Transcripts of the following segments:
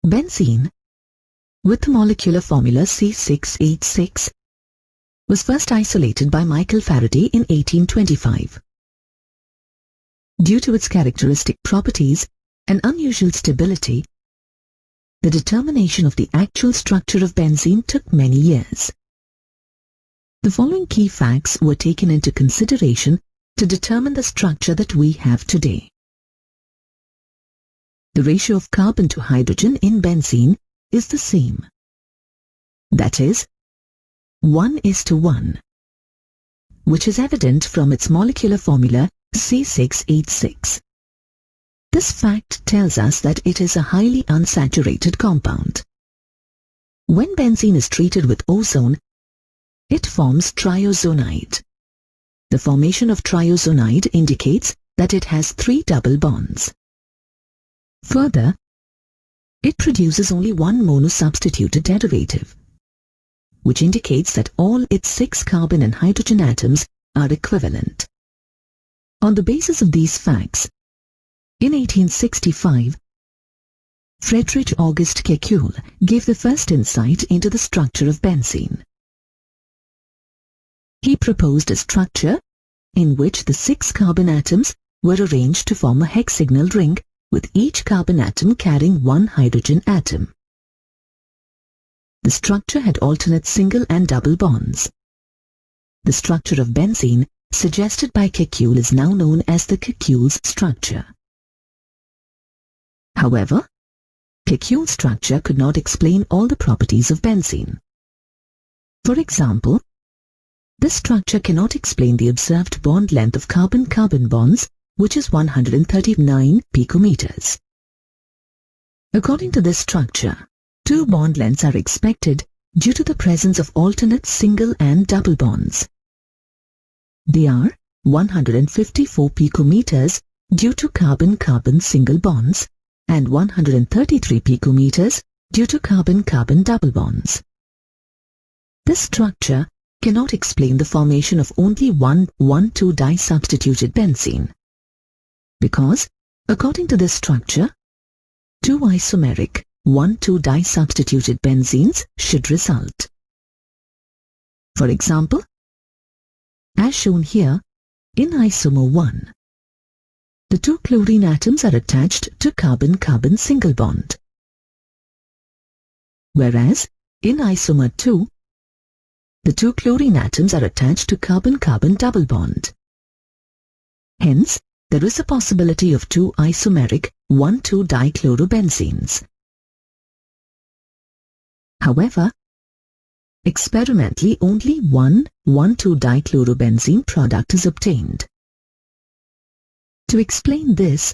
Benzene, with the molecular formula C6H6, was first isolated by Michael Faraday in 1825. Due to its characteristic properties and unusual stability, the determination of the actual structure of benzene took many years. The following key facts were taken into consideration to determine the structure that we have today. The ratio of carbon to hydrogen in benzene is the same. That is, 1:1, which is evident from its molecular formula C6H6. This fact tells us that it is a highly unsaturated compound. When benzene is treated with ozone, it forms triozonide. The formation of triozonide indicates that it has 3 double bonds. Further, it produces only one monosubstituted derivative, which indicates that all its 6 carbon and hydrogen atoms are equivalent. On the basis of these facts, in 1865, Friedrich August Kekulé gave the first insight into the structure of benzene. He proposed a structure in which the 6 carbon atoms were arranged to form a hexagonal ring with each carbon atom carrying 1 hydrogen atom. The structure had alternate single and double bonds. The structure of benzene suggested by Kekulé is now known as the Kekulé's structure. However, Kekulé's structure could not explain all the properties of benzene. For example, this structure cannot explain the observed bond length of carbon-carbon bonds, which is 139 picometers. According to this structure, 2 bond lengths are expected due to the presence of alternate single and double bonds. They are 154 picometers due to carbon-carbon single bonds and 133 picometers due to carbon-carbon double bonds. This structure cannot explain the formation of only 1,1,2-disubstituted benzene, because, according to this structure, 2 isomeric 1,2-disubstituted benzenes should result. For example, as shown here, in isomer 1, the 2 chlorine atoms are attached to carbon-carbon single bond, whereas in isomer 2, the 2 chlorine atoms are attached to carbon-carbon double bond. Hence, there is a possibility of 2 isomeric 1,2-dichlorobenzenes. However, experimentally only 1,1,2-dichlorobenzene product is obtained. To explain this,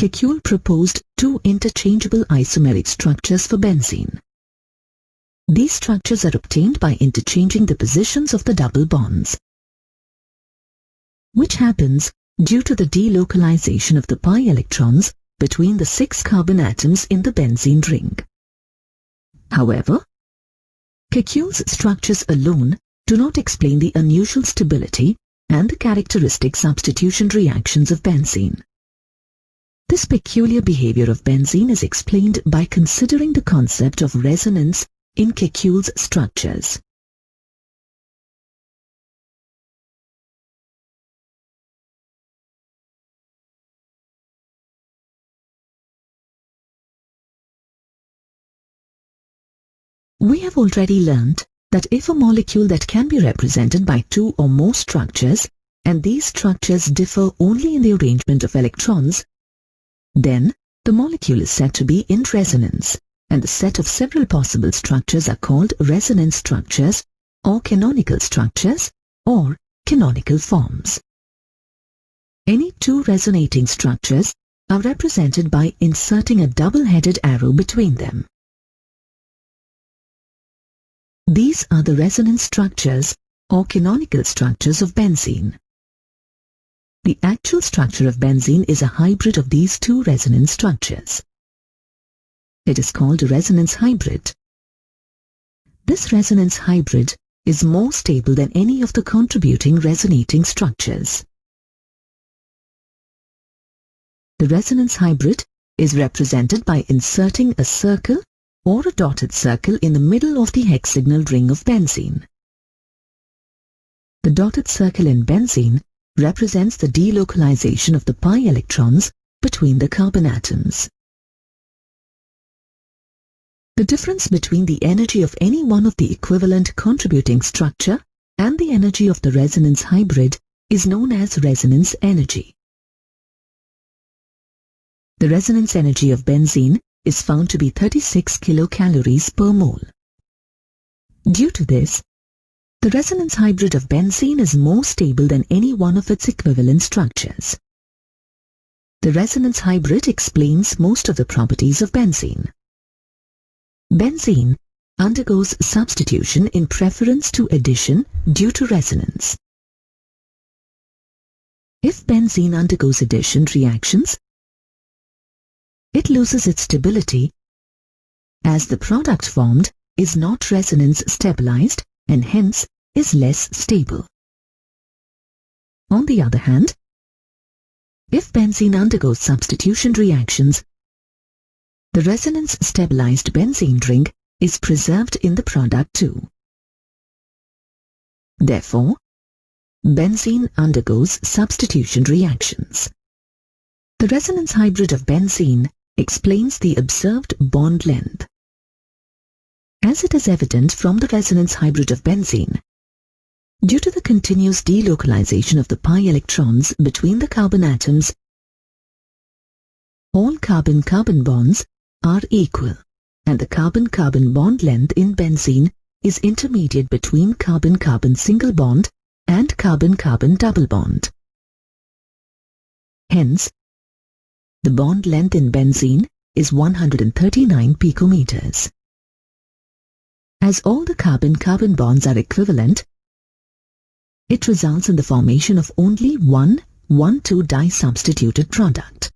Kekulé proposed 2 interchangeable isomeric structures for benzene. These structures are obtained by interchanging the positions of the double bonds, which happens due to the delocalization of the pi electrons between the 6 carbon atoms in the benzene ring. However, Kekulé's structures alone do not explain the unusual stability and the characteristic substitution reactions of benzene. This peculiar behavior of benzene is explained by considering the concept of resonance in Kekulé's structures. We have already learned that if a molecule that can be represented by 2 or more structures, and these structures differ only in the arrangement of electrons, then the molecule is said to be in resonance, and the set of several possible structures are called resonance structures, or canonical structures, or canonical forms. Any 2 resonating structures are represented by inserting a double-headed arrow between them. These are the resonance structures or canonical structures of benzene. The actual structure of benzene is a hybrid of these 2 resonance structures. It is called a resonance hybrid. This resonance hybrid is more stable than any of the contributing resonating structures. The resonance hybrid is represented by inserting a circle or a dotted circle in the middle of the hexagonal ring of benzene. The dotted circle in benzene represents the delocalization of the pi electrons between the carbon atoms. The difference between the energy of any one of the equivalent contributing structure and the energy of the resonance hybrid is known as resonance energy. The resonance energy of benzene is found to be 36 kilocalories per mole. Due to this, the resonance hybrid of benzene is more stable than any one of its equivalent structures. The resonance hybrid explains most of the properties of benzene. Benzene undergoes substitution in preference to addition due to resonance. If benzene undergoes addition reactions, it loses its stability as the product formed is not resonance stabilized and hence is less stable. On the other hand, if benzene undergoes substitution reactions, the resonance stabilized benzene ring is preserved in the product too. Therefore, benzene undergoes substitution reactions. The resonance hybrid of benzene explains the observed bond length. As it is evident from the resonance hybrid of benzene, due to the continuous delocalization of the pi electrons between the carbon atoms, all carbon-carbon bonds are equal, and the carbon-carbon bond length in benzene is intermediate between carbon-carbon single bond and carbon-carbon double bond. Hence, the bond length in benzene is 139 picometers. As all the carbon-carbon bonds are equivalent, it results in the formation of only one 1,2 disubstituted product.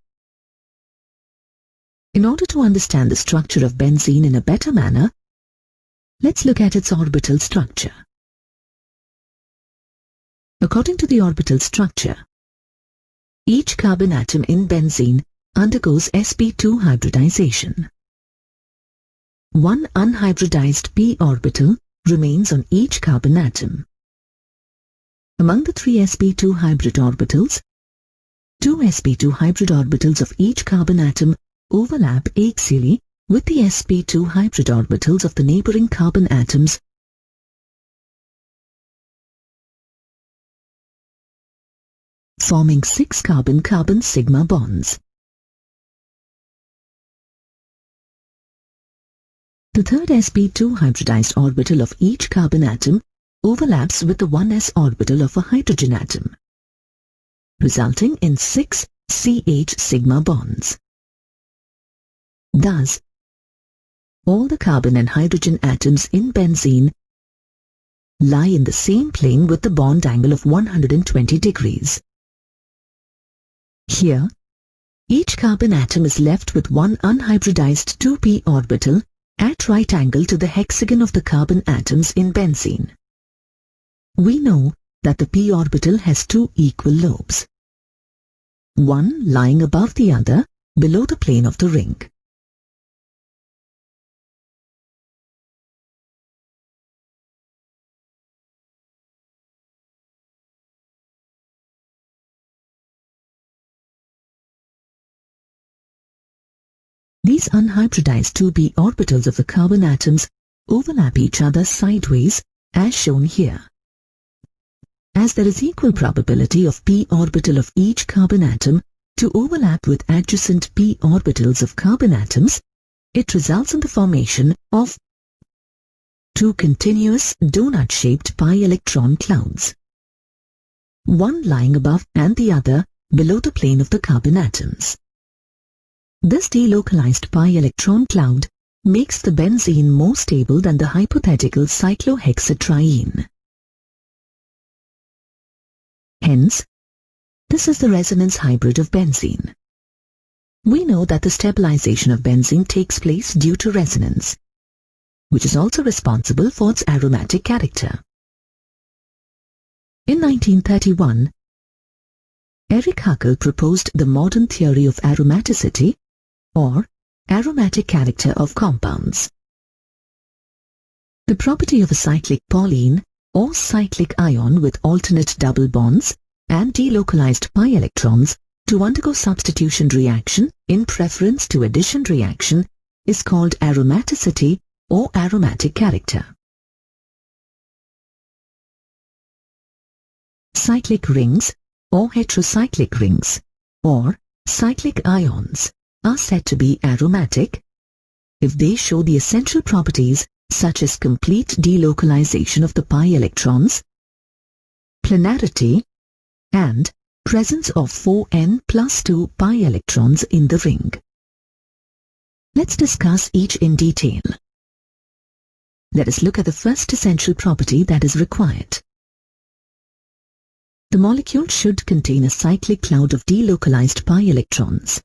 In order to understand the structure of benzene in a better manner, let's look at its orbital structure. According to the orbital structure, each carbon atom in benzene undergoes sp2 hybridization. One unhybridized p orbital remains on each carbon atom. Among the 3 sp2 hybrid orbitals, 2 sp2 hybrid orbitals of each carbon atom overlap axially with the sp2 hybrid orbitals of the neighboring carbon atoms, forming 6 carbon-carbon sigma bonds. The third sp2 hybridized orbital of each carbon atom overlaps with the 1s orbital of a hydrogen atom, resulting in 6 CH sigma bonds. Thus, all the carbon and hydrogen atoms in benzene lie in the same plane with the bond angle of 120 degrees. Here, each carbon atom is left with one unhybridized 2p orbital at right angle to the hexagon of the carbon atoms in benzene. We know that the p orbital has 2 equal lobes, one lying above the other below the plane of the ring. These unhybridized 2p orbitals of the carbon atoms overlap each other sideways as shown here. As there is equal probability of p orbital of each carbon atom to overlap with adjacent p orbitals of carbon atoms, it results in the formation of 2 continuous donut-shaped pi electron clouds, one lying above and the other below the plane of the carbon atoms. This delocalized pi electron cloud makes the benzene more stable than the hypothetical cyclohexatriene. Hence, this is the resonance hybrid of benzene. We know that the stabilization of benzene takes place due to resonance, which is also responsible for its aromatic character. In 1931, Erich Huckel proposed the modern theory of aromaticity, or aromatic character of compounds. The property of a cyclic polene or cyclic ion with alternate double bonds and delocalized pi electrons to undergo substitution reaction in preference to addition reaction is called aromaticity or aromatic character. Cyclic rings or heterocyclic rings or cyclic ions are said to be aromatic if they show the essential properties such as complete delocalization of the pi electrons, planarity, and presence of 4n plus 2 pi electrons in the ring. Let's discuss each in detail. Let us look at the first essential property that is required. The molecule should contain a cyclic cloud of delocalized pi electrons.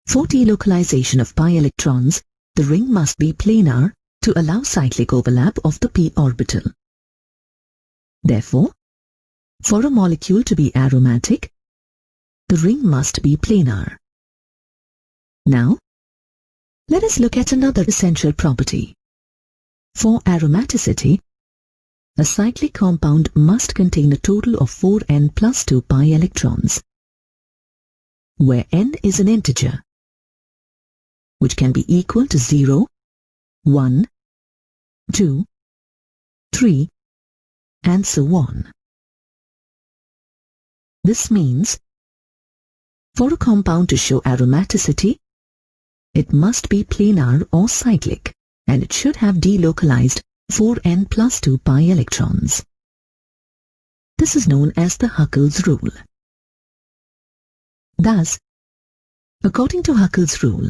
For delocalization of pi electrons, the ring must be planar to allow cyclic overlap of the p orbital. Therefore, for a molecule to be aromatic, the ring must be planar. Now, let us look at another essential property. For aromaticity, a cyclic compound must contain a total of 4n plus 2 pi electrons, where n is an integer, which can be equal to 0, 1, 2, 3, and so on. This means, for a compound to show aromaticity, it must be planar or cyclic, and it should have delocalized 4n plus 2 pi electrons. This is known as the Huckel's rule. Thus, according to Huckel's rule,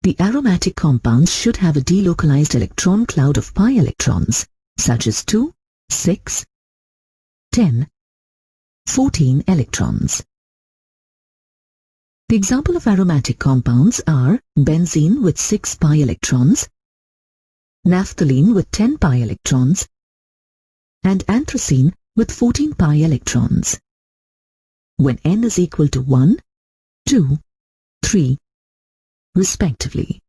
the aromatic compounds should have a delocalized electron cloud of pi electrons, such as 2, 6, 10, 14 electrons. The example of aromatic compounds are benzene with 6 pi electrons, naphthalene with 10 pi electrons, and anthracene with 14 pi electrons. When n is equal to 1, 2, 3, respectively.